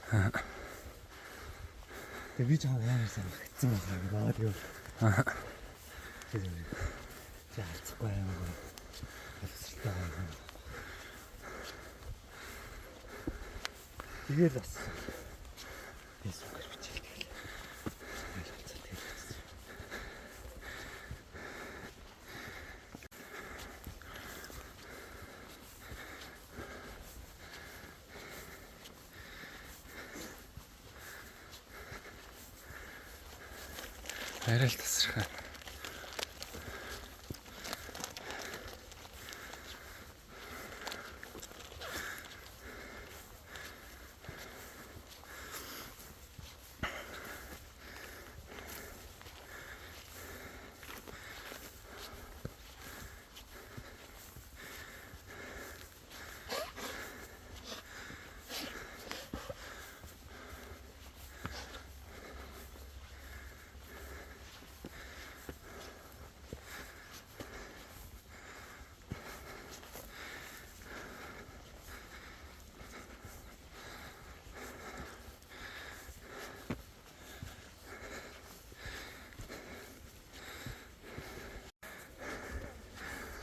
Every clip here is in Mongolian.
Тэгээ би ч амар сайн хатсан байна. Тэгээ. Тэгээ. За алцахгүй амар. Алцтай байна. Тэгээд бас фэйсбүүкээр бичих тэгэл. Арай л тасархаа.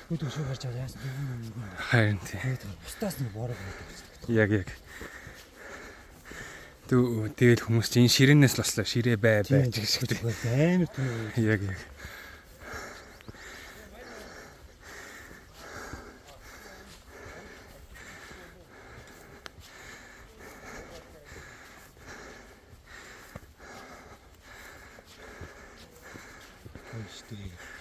Өдөө шүү гарч аваад яасан бэ? Харин тий. Бусдаас нэг бороо байдаг. Яг. Тэгэл хүмүүс чинь ширээнээс л ослоо. Ширээ бай гэж шиг. Амар түр. Яг. Штэ.